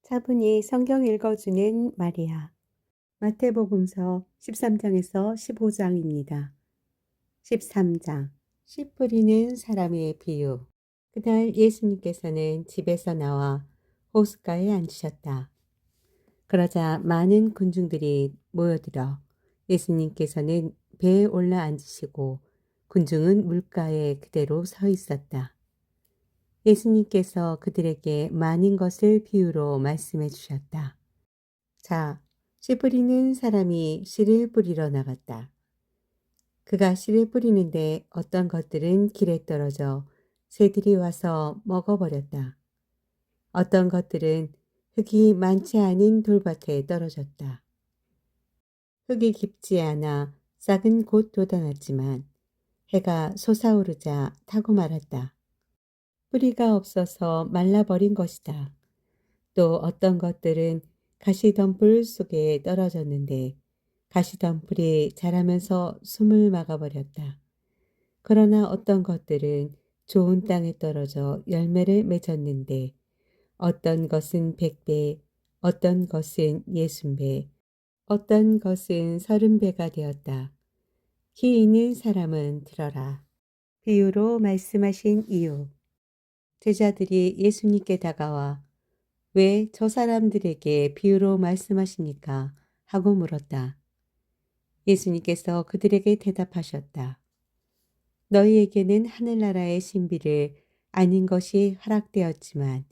차분히 성경 읽어주는 마리아. 마태복음서 13장에서 15장입니다. 13장. 씨 뿌리는 사람의 비유. 그날 예수님께서는 집에서 나와 호숫가에 앉으셨다. 그러자 많은 군중들이 모여들어 예수님께서는 배에 올라 앉으시고 군중은 물가에 그대로 서 있었다. 예수님께서 그들에게 많은 것을 비유로 말씀해 주셨다. 자, 씨 뿌리는 사람이 씨를 뿌리러 나갔다. 그가 씨를 뿌리는데 어떤 것들은 길에 떨어져 새들이 와서 먹어버렸다. 어떤 것들은 흙이 많지 않은 돌밭에 떨어졌다. 흙이 깊지 않아 싹은 곧 돋아났지만 해가 솟아오르자 타고 말았다. 뿌리가 없어서 말라버린 것이다. 또 어떤 것들은 가시덤불 속에 떨어졌는데 가시덤불이 자라면서 숨을 막아버렸다. 그러나 어떤 것들은 좋은 땅에 떨어져 열매를 맺었는데 어떤 것은 100배, 어떤 것은 60배, 어떤 것은 30배가 되었다. 귀 있는 사람은 들어라. 비유로 말씀하신 이유. 제자들이 예수님께 다가와 왜 저 사람들에게 비유로 말씀하십니까? 하고 물었다. 예수님께서 그들에게 대답하셨다. 너희에게는 하늘나라의 신비를 아는 것이 허락되었지만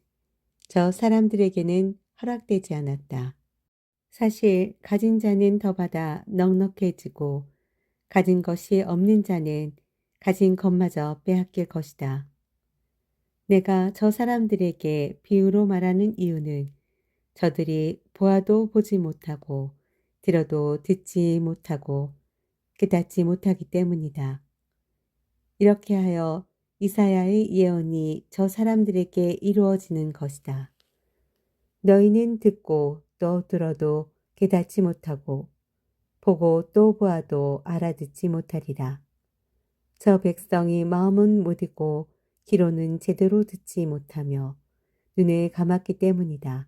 저 사람들에게는 허락되지 않았다. 사실 가진 자는 더 받아 넉넉해지고 가진 것이 없는 자는 가진 것마저 빼앗길 것이다. 내가 저 사람들에게 비유로 말하는 이유는 저들이 보아도 보지 못하고 들어도 듣지 못하고 깨닫지 못하기 때문이다. 이렇게 하여 이사야의 예언이 저 사람들에게 이루어지는 것이다. 너희는 듣고 또 들어도 깨닫지 못하고 보고 또 보아도 알아듣지 못하리라. 저 백성이 마음은 못 읽고 귀로는 제대로 듣지 못하며 눈을 감았기 때문이다.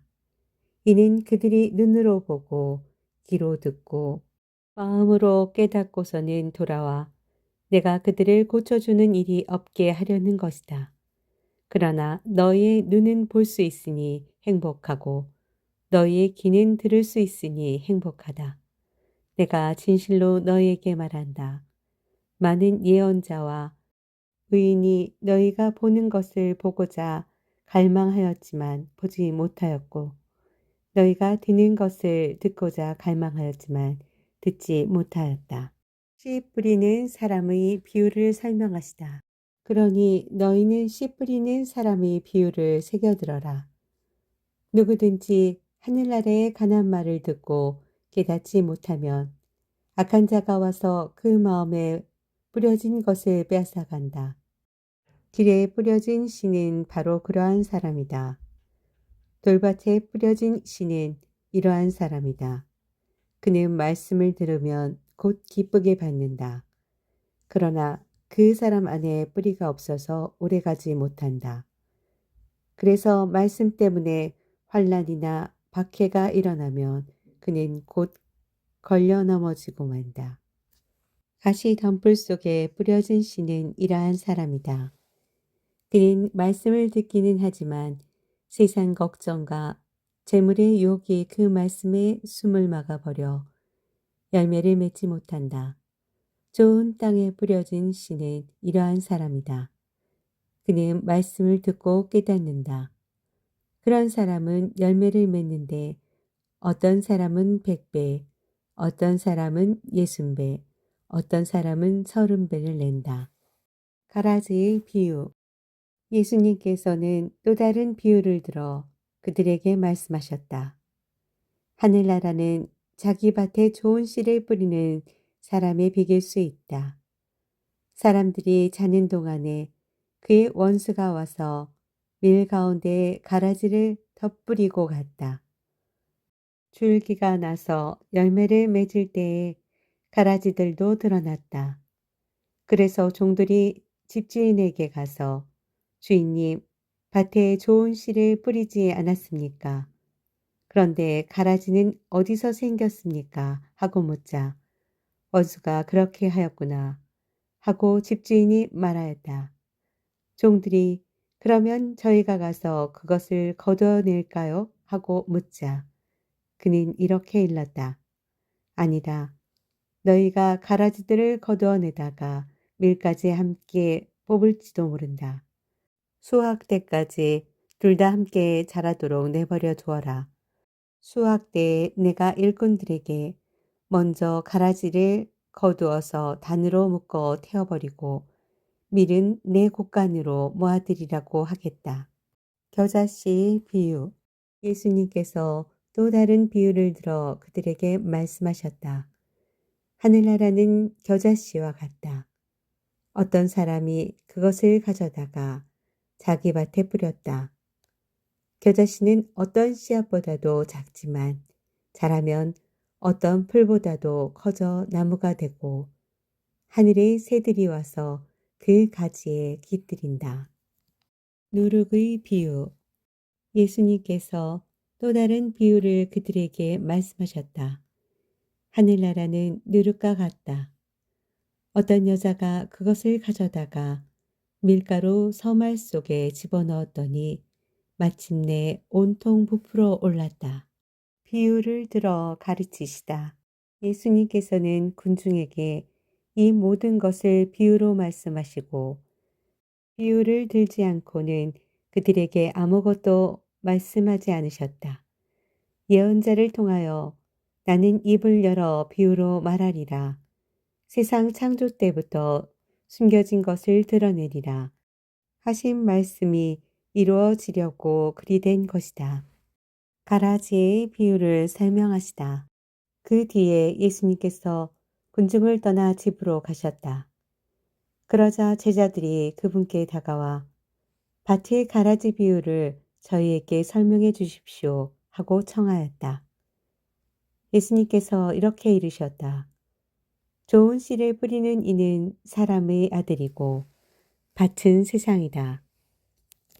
이는 그들이 눈으로 보고 귀로 듣고 마음으로 깨닫고서는 돌아와 내가 그들을 고쳐주는 일이 없게 하려는 것이다. 그러나 너희의 눈은 볼 수 있으니 행복하고 너희의 귀는 들을 수 있으니 행복하다. 내가 진실로 너희에게 말한다. 많은 예언자와 의인이 너희가 보는 것을 보고자 갈망하였지만 보지 못하였고 너희가 듣는 것을 듣고자 갈망하였지만 듣지 못하였다. 씨 뿌리는 사람의 비유를 설명하시다. 그러니 너희는 씨 뿌리는 사람의 비유를 새겨들어라. 누구든지 하늘나라의 가난 말을 듣고 깨닫지 못하면 악한 자가 와서 그 마음에 뿌려진 것을 빼앗아간다. 길에 뿌려진 씨는 바로 그러한 사람이다. 돌밭에 뿌려진 씨는 이러한 사람이다. 그는 말씀을 들으면 곧 기쁘게 받는다. 그러나 그 사람 안에 뿌리가 없어서 오래가지 못한다. 그래서 말씀 때문에 환난이나 박해가 일어나면 그는 곧 걸려 넘어지고 만다. 가시 덤불 속에 뿌려진 씨는 이러한 사람이다. 그는 말씀을 듣기는 하지만 세상 걱정과 재물의 유혹이 그 말씀에 숨을 막아버려 열매를 맺지 못한다. 좋은 땅에 뿌려진 씨는 이러한 사람이다. 그는 말씀을 듣고 깨닫는다. 그런 사람은 열매를 맺는데 어떤 사람은 100배, 어떤 사람은 60배, 어떤 사람은 30배를 낸다. 가라지의 비유. 예수님께서는 또 다른 비유를 들어 그들에게 말씀하셨다. 하늘나라는 자기 밭에 좋은 씨를 뿌리는 사람의 비길 수 있다. 사람들이 자는 동안에 그의 원수가 와서 밀 가운데 가라지를 덧뿌리고 갔다. 줄기가 나서 열매를 맺을 때에 가라지들도 드러났다. 그래서 종들이 집주인에게 가서 주인님, 밭에 좋은 씨를 뿌리지 않았습니까? 그런데 가라지는 어디서 생겼습니까? 하고 묻자 원수가 그렇게 하였구나 하고 집주인이 말하였다. 종들이 그러면 저희가 가서 그것을 거두어낼까요? 하고 묻자 그는 이렇게 일렀다. 아니다. 너희가 가라지들을 거두어내다가 밀까지 함께 뽑을지도 모른다. 수확 때까지 둘 다 함께 자라도록 내버려 두어라. 수확 때에 내가 일꾼들에게 먼저 가라지를 거두어서 단으로 묶어 태워버리고 밀은 내 곳간으로 모아들이라고 하겠다. 겨자씨 비유. 예수님께서 또 다른 비유를 들어 그들에게 말씀하셨다. 하늘나라는 겨자씨와 같다. 어떤 사람이 그것을 가져다가 자기 밭에 뿌렸다. 겨자씨는 어떤 씨앗보다도 작지만 자라면 어떤 풀보다도 커져 나무가 되고 하늘의 새들이 와서 그 가지에 깃들인다. 누룩의 비유. 예수님께서 또 다른 비유를 그들에게 말씀하셨다. 하늘나라는 누룩과 같다. 어떤 여자가 그것을 가져다가 밀가루 서말 속에 집어넣었더니 마침내 온통 부풀어 올랐다. 비유를 들어 가르치시다. 예수님께서는 군중에게 이 모든 것을 비유로 말씀하시고 비유를 들지 않고는 그들에게 아무것도 말씀하지 않으셨다. 예언자를 통하여 나는 입을 열어 비유로 말하리라. 세상 창조 때부터 숨겨진 것을 드러내리라. 하신 말씀이 이루어지려고 그리 된 것이다. 가라지의 비유를 설명하시다. 그 뒤에 예수님께서 군중을 떠나 집으로 가셨다. 그러자 제자들이 그분께 다가와 밭의 가라지 비유를 저희에게 설명해 주십시오 하고 청하였다. 예수님께서 이렇게 이르셨다. 좋은 씨를 뿌리는 이는 사람의 아들이고 밭은 세상이다.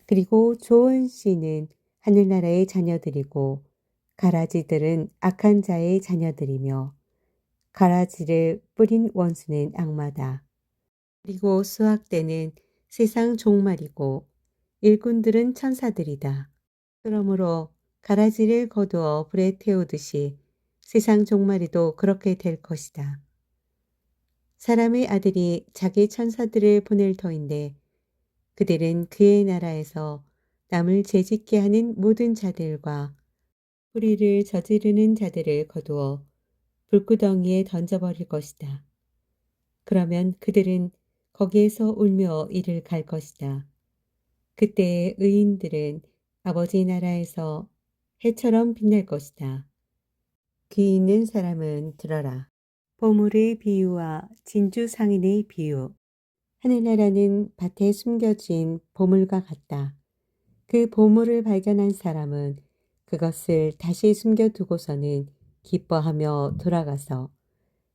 그리고 좋은 씨는 하늘나라의 자녀들이고 가라지들은 악한 자의 자녀들이며 가라지를 뿌린 원수는 악마다. 그리고 수확 때는 세상 종말이고 일꾼들은 천사들이다. 그러므로 가라지를 거두어 불에 태우듯이 세상 종말에도 그렇게 될 것이다. 사람의 아들이 자기 천사들을 보낼 터인데 그들은 그의 나라에서 남을 죄짓게 하는 모든 자들과 불의를 저지르는 자들을 거두어 불구덩이에 던져버릴 것이다. 그러면 그들은 거기에서 울며 이를 갈 것이다. 그때의 의인들은 아버지 나라에서 해처럼 빛날 것이다. 귀 있는 사람은 들어라. 보물의 비유와 진주 상인의 비유. 하늘나라는 밭에 숨겨진 보물과 같다. 그 보물을 발견한 사람은 그것을 다시 숨겨두고서는 기뻐하며 돌아가서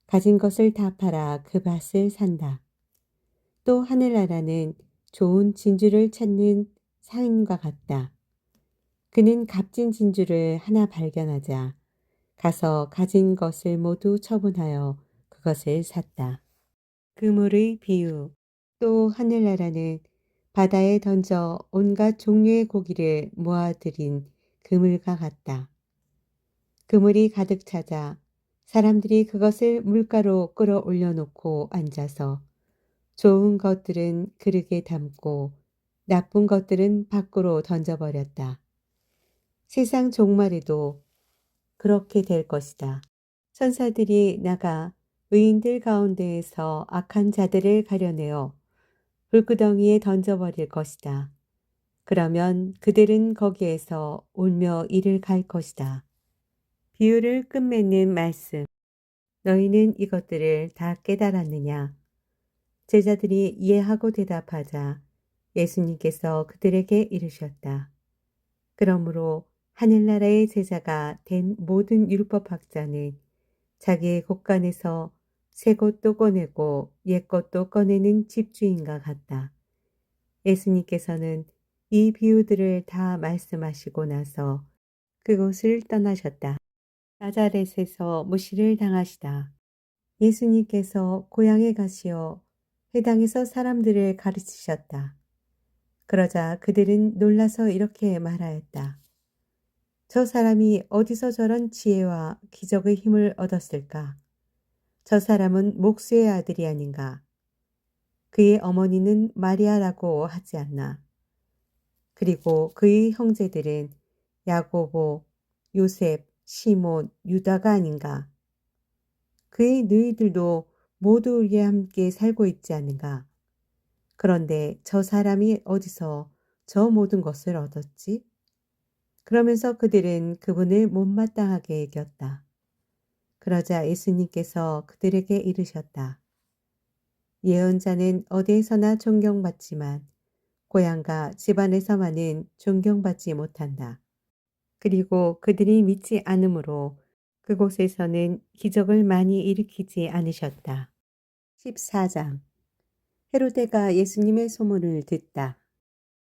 가진 것을 다 팔아 그 밭을 산다. 또 하늘나라는 좋은 진주를 찾는 상인과 같다. 그는 값진 진주를 하나 발견하자 가서 가진 것을 모두 처분하여 그것을 샀다. 그물의 비유. 또 하늘나라는 바다에 던져 온갖 종류의 고기를 모아들인 그물과 같다. 그물이 가득 차자 사람들이 그것을 물가로 끌어올려 놓고 앉아서 좋은 것들은 그릇에 담고 나쁜 것들은 밖으로 던져버렸다. 세상 종말에도 그렇게 될 것이다. 천사들이 나가 의인들 가운데에서 악한 자들을 가려내어 불구덩이에 던져버릴 것이다. 그러면 그들은 거기에서 울며 이를 갈 것이다. 비유를 끝맺는 말씀. 너희는 이것들을 다 깨달았느냐? 제자들이 이해하고 대답하자 예수님께서 그들에게 이르셨다. 그러므로 하늘나라의 제자가 된 모든 율법학자는 자기의 곳간에서 새 것도 꺼내고 옛 것도 꺼내는 집주인과 같다. 예수님께서는 이 비유들을 다 말씀하시고 나서 그곳을 떠나셨다. 나자렛에서 무시를 당하시다. 예수님께서 고향에 가시어 회당에서 사람들을 가르치셨다. 그러자 그들은 놀라서 이렇게 말하였다. 저 사람이 어디서 저런 지혜와 기적의 힘을 얻었을까? 저 사람은 목수의 아들이 아닌가? 그의 어머니는 마리아라고 하지 않나? 그리고 그의 형제들은 야고보, 요셉, 시몬, 유다가 아닌가? 그의 너희들도 모두 우리와 함께 살고 있지 않은가? 그런데 저 사람이 어디서 저 모든 것을 얻었지? 그러면서 그들은 그분을 못마땅하게 여겼다. 그러자 예수님께서 그들에게 이르셨다. 예언자는 어디에서나 존경받지만 고향과 집안에서만은 존경받지 못한다. 그리고 그들이 믿지 않으므로 그곳에서는 기적을 많이 일으키지 않으셨다. 14장 헤로데가 예수님의 소문을 듣다.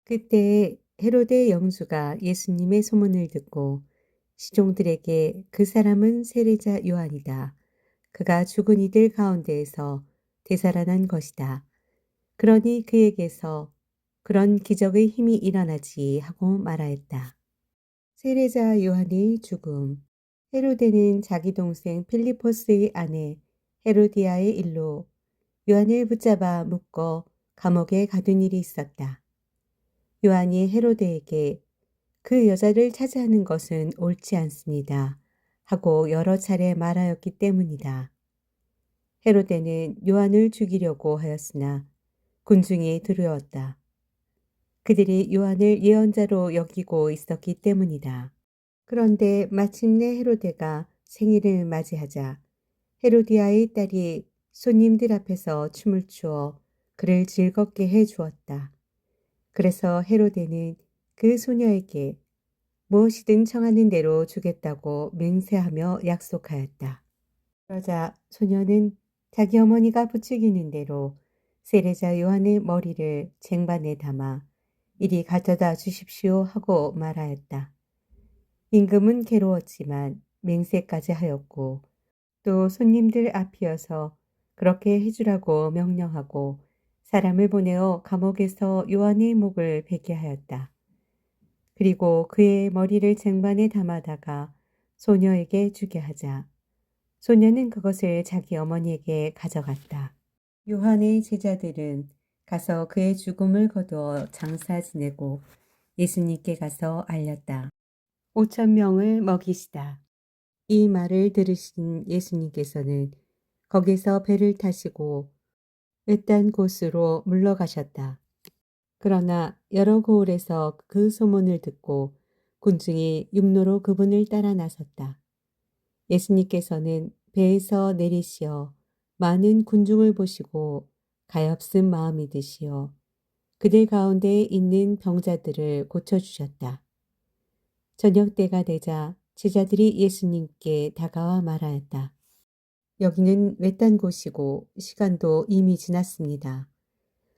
그때 헤로데 영주가 예수님의 소문을 듣고 시종들에게 그 사람은 세례자 요한이다. 그가 죽은 이들 가운데에서 되살아난 것이다. 그러니 그에게서 그런 기적의 힘이 일어나지 하고 말하였다. 세례자 요한의 죽음. 헤로데는 자기 동생 필리포스의 아내 헤로디아의 일로 요한을 붙잡아 묶어 감옥에 가둔 일이 있었다. 요한이 헤로데에게 그 여자를 차지하는 것은 옳지 않습니다. 하고 여러 차례 말하였기 때문이다. 헤로데는 요한을 죽이려고 하였으나 군중이 두려웠다. 그들이 요한을 예언자로 여기고 있었기 때문이다. 그런데 마침내 헤로데가 생일을 맞이하자 헤로디아의 딸이 손님들 앞에서 춤을 추어 그를 즐겁게 해 주었다. 그래서 헤로데는 그 소녀에게 무엇이든 청하는 대로 주겠다고 맹세하며 약속하였다. 그러자 소녀는 자기 어머니가 부추기는 대로 세례자 요한의 머리를 쟁반에 담아 이리 가져다 주십시오 하고 말하였다. 임금은 괴로웠지만 맹세까지 하였고 또 손님들 앞이어서 그렇게 해주라고 명령하고 사람을 보내어 감옥에서 요한의 목을 베게 하였다. 그리고 그의 머리를 쟁반에 담아다가 소녀에게 주게 하자 소녀는 그것을 자기 어머니에게 가져갔다. 요한의 제자들은 가서 그의 죽음을 거두어 장사 지내고 예수님께 가서 알렸다. 5천 명을 먹이시다. 이 말을 들으신 예수님께서는 거기서 배를 타시고 외딴 곳으로 물러가셨다. 그러나 여러 고을에서 그 소문을 듣고 군중이 육로로 그분을 따라 나섰다. 예수님께서는 배에서 내리시어 많은 군중을 보시고 가엾은 마음이 드시어 그들 가운데 있는 병자들을 고쳐주셨다. 저녁 때가 되자 제자들이 예수님께 다가와 말하였다. 여기는 외딴 곳이고 시간도 이미 지났습니다.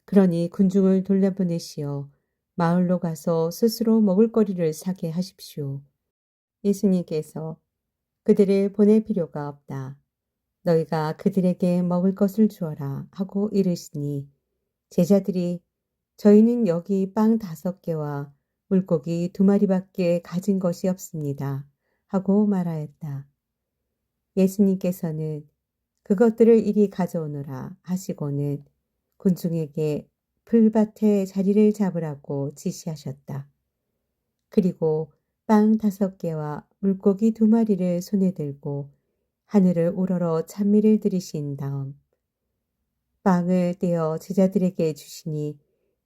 그러니 군중을 돌려보내시어 마을로 가서 스스로 먹을 거리를 사게 하십시오. 예수님께서 그들을 보낼 필요가 없다. 너희가 그들에게 먹을 것을 주어라 하고 이르시니 제자들이 저희는 여기 빵 5개와 물고기 2마리밖에 가진 것이 없습니다. 하고 말하였다. 예수님께서는 그것들을 이리 가져오너라 하시고는 군중에게 풀밭에 자리를 잡으라고 지시하셨다. 그리고 빵 5개와 물고기 2마리를 손에 들고 하늘을 우러러 찬미를 들이신 다음 빵을 떼어 제자들에게 주시니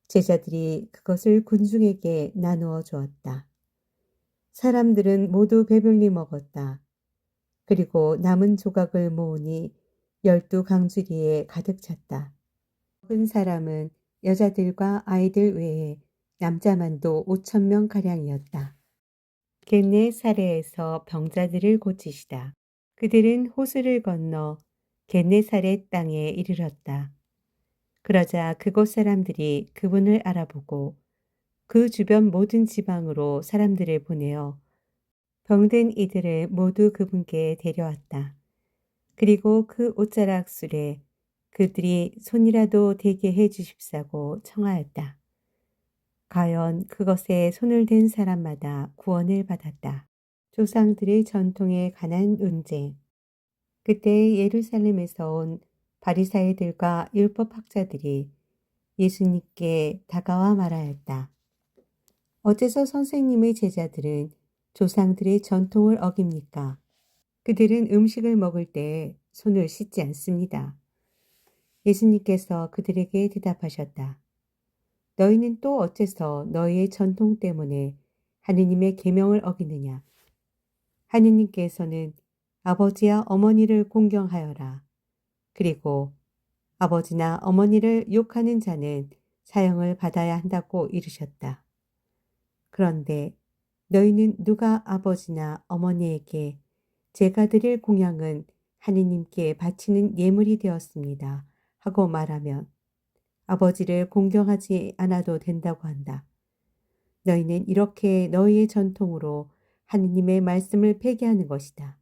제자들이 그것을 군중에게 나누어 주었다. 사람들은 모두 배불리 먹었다. 그리고 남은 조각을 모으니 12강주리에 가득 찼다. 먹은 사람은 여자들과 아이들 외에 남자만도 5천 명가량이었다. 겟네사렛에서 병자들을 고치시다. 그들은 호수를 건너 겟네사렛 땅에 이르렀다. 그러자 그곳 사람들이 그분을 알아보고 그 주변 모든 지방으로 사람들을 보내어 병든 이들을 모두 그분께 데려왔다. 그리고 그 옷자락 술에 그들이 손이라도 대게 해 주십사고 청하였다. 과연 그것에 손을 댄 사람마다 구원을 받았다. 조상들의 전통에 관한 논쟁. 그때 예루살렘에서 온 바리사이들과 율법학자들이 예수님께 다가와 말하였다. 어째서 선생님의 제자들은 조상들의 전통을 어깁니까? 그들은 음식을 먹을 때 손을 씻지 않습니다. 예수님께서 그들에게 대답하셨다. 너희는 또 어째서 너희의 전통 때문에 하느님의 계명을 어기느냐? 하느님께서는 아버지와 어머니를 공경하여라. 그리고 아버지나 어머니를 욕하는 자는 사형을 받아야 한다고 이르셨다. 그런데 너희는 누가 아버지나 어머니에게 제가 드릴 공양은 하느님께 바치는 예물이 되었습니다. 하고 말하면 아버지를 공경하지 않아도 된다고 한다. 너희는 이렇게 너희의 전통으로 하느님의 말씀을 폐기하는 것이다.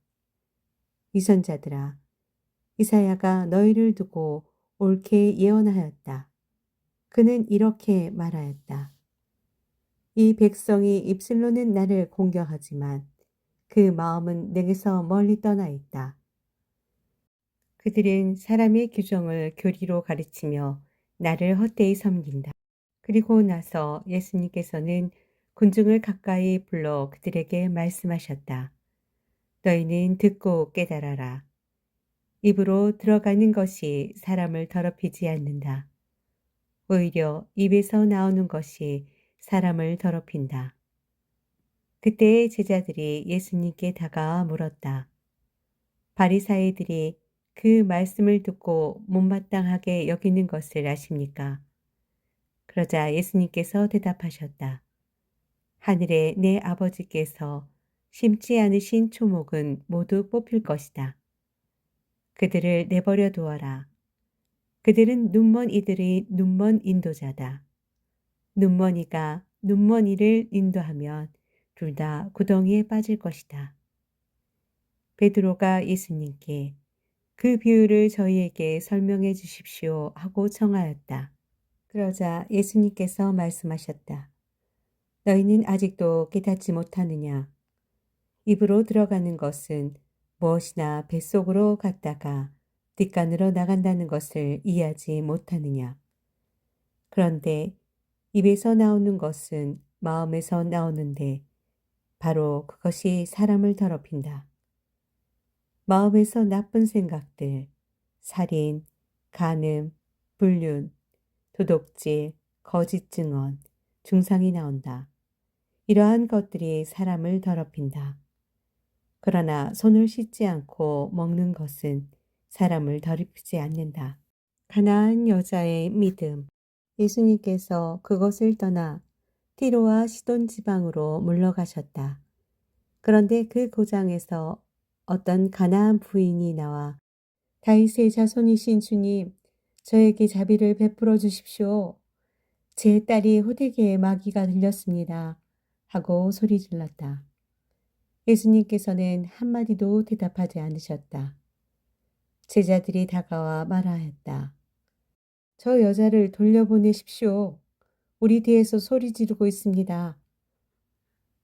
이선자들아, 이사야가 너희를 두고 옳게 예언하였다. 그는 이렇게 말하였다. 이 백성이 입술로는 나를 공경하지만 그 마음은 내게서 멀리 떠나 있다. 그들은 사람의 규정을 교리로 가르치며 나를 헛되이 섬긴다. 그리고 나서 예수님께서는 군중을 가까이 불러 그들에게 말씀하셨다. 너희는 듣고 깨달아라. 입으로 들어가는 것이 사람을 더럽히지 않는다. 오히려 입에서 나오는 것이 사람을 더럽힌다. 그때의 제자들이 예수님께 다가와 물었다. 바리사이들이 그 말씀을 듣고 못마땅하게 여기는 것을 아십니까? 그러자 예수님께서 대답하셨다. 하늘에 내 아버지께서 심지 않으신 초목은 모두 뽑힐 것이다. 그들을 내버려 두어라. 그들은 눈먼 이들의 눈먼 인도자다. 눈먼이가 눈먼이를 인도하면 둘 다 구덩이에 빠질 것이다. 베드로가 예수님께 그 비유를 저희에게 설명해 주십시오 하고 청하였다. 그러자 예수님께서 말씀하셨다. 너희는 아직도 깨닫지 못하느냐? 입으로 들어가는 것은 무엇이나 뱃속으로 갔다가 뒷간으로 나간다는 것을 이해하지 못하느냐? 그런데 입에서 나오는 것은 마음에서 나오는데 바로 그것이 사람을 더럽힌다. 마음에서 나쁜 생각들, 살인, 간음, 불륜, 도둑질, 거짓 증언, 중상이 나온다. 이러한 것들이 사람을 더럽힌다. 그러나 손을 씻지 않고 먹는 것은 사람을 더럽히지 않는다. 가나안 여자의 믿음. 예수님께서 그것을 떠나 티로와 시돈 지방으로 물러가셨다. 그런데 그 고장에서 어떤 가나안 부인이 나와 다윗의 자손이신 주님, 저에게 자비를 베풀어 주십시오. 제 딸이 호되게 마귀가 들렸습니다. 하고 소리 질렀다. 예수님께서는 한마디도 대답하지 않으셨다. 제자들이 다가와 말하였다. 저 여자를 돌려보내십시오. 우리 뒤에서 소리 지르고 있습니다.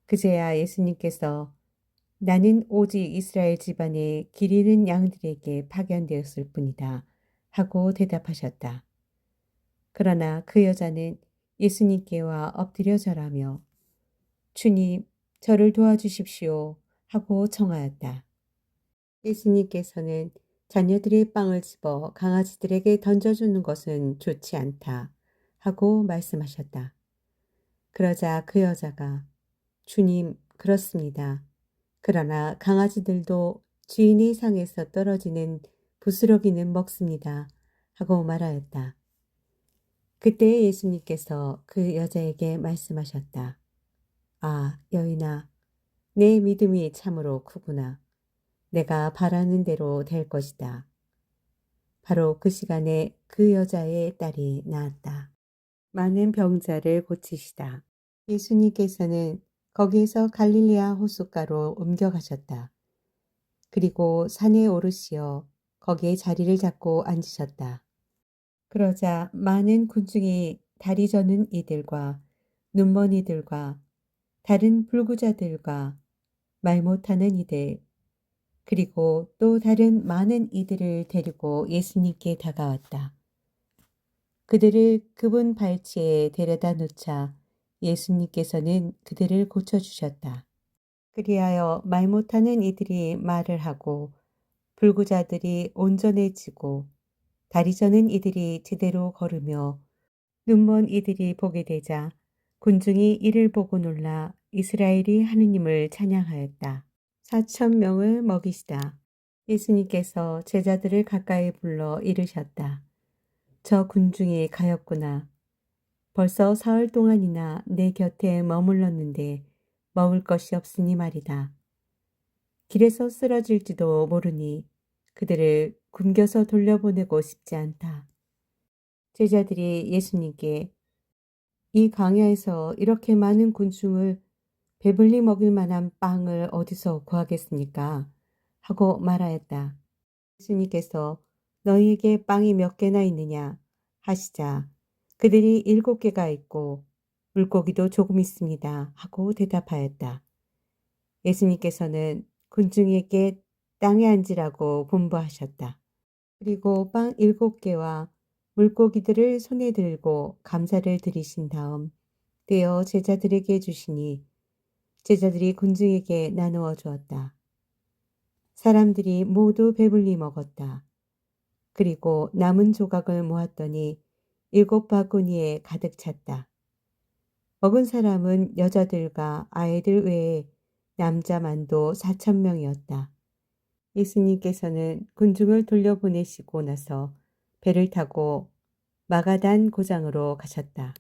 그제야 예수님께서 나는 오직 이스라엘 집안의 길 잃은 양들에게 파견되었을 뿐이다. 하고 대답하셨다. 그러나 그 여자는 예수님께와 엎드려 절하며 주님, 저를 도와주십시오. 하고 청하였다. 예수님께서는 자녀들의 빵을 집어 강아지들에게 던져주는 것은 좋지 않다. 하고 말씀하셨다. 그러자 그 여자가 주님, 그렇습니다. 그러나 강아지들도 주인의 상에서 떨어지는 부스러기는 먹습니다. 하고 말하였다. 그때 예수님께서 그 여자에게 말씀하셨다. 아, 여인아, 내 믿음이 참으로 크구나. 내가 바라는 대로 될 것이다. 바로 그 시간에 그 여자의 딸이 나았다. 많은 병자를 고치시다. 예수님께서는 거기에서 갈릴리아 호숫가로 옮겨가셨다. 그리고 산에 오르시어 거기에 자리를 잡고 앉으셨다. 그러자 많은 군중이 다리 저는 이들과 눈먼 이들과 다른 불구자들과 말 못하는 이들 그리고 또 다른 많은 이들을 데리고 예수님께 다가왔다. 그들을 그분 발치에 데려다 놓자 예수님께서는 그들을 고쳐주셨다. 그리하여 말 못하는 이들이 말을 하고 불구자들이 온전해지고 다리 저는 이들이 제대로 걸으며 눈먼 이들이 보게 되자 군중이 이를 보고 놀라 이스라엘이 하느님을 찬양하였다. 4,000명을 먹이시다. 예수님께서 제자들을 가까이 불러 이르셨다. 저 군중이 가엾구나. 벌써 사흘 동안이나 내 곁에 머물렀는데 먹을 것이 없으니 말이다. 길에서 쓰러질지도 모르니 그들을 굶겨서 돌려보내고 싶지 않다. 제자들이 예수님께 이 광야에서 이렇게 많은 군중을 배불리 먹일 만한 빵을 어디서 구하겠습니까? 하고 말하였다. 예수님께서 너희에게 빵이 몇 개나 있느냐 하시자 그들이 7개가 있고 물고기도 조금 있습니다 하고 대답하였다. 예수님께서는 군중에게 땅에 앉으라고 분부하셨다. 그리고 빵 7개와 물고기들을 손에 들고 감사를 드리신 다음 떼어 제자들에게 주시니 제자들이 군중에게 나누어 주었다. 사람들이 모두 배불리 먹었다. 그리고 남은 조각을 모았더니 7바구니에 가득 찼다. 먹은 사람은 여자들과 아이들 외에 남자만도 4,000명이었다. 예수님께서는 군중을 돌려보내시고 나서 배를 타고 마가단 고장으로 가셨다.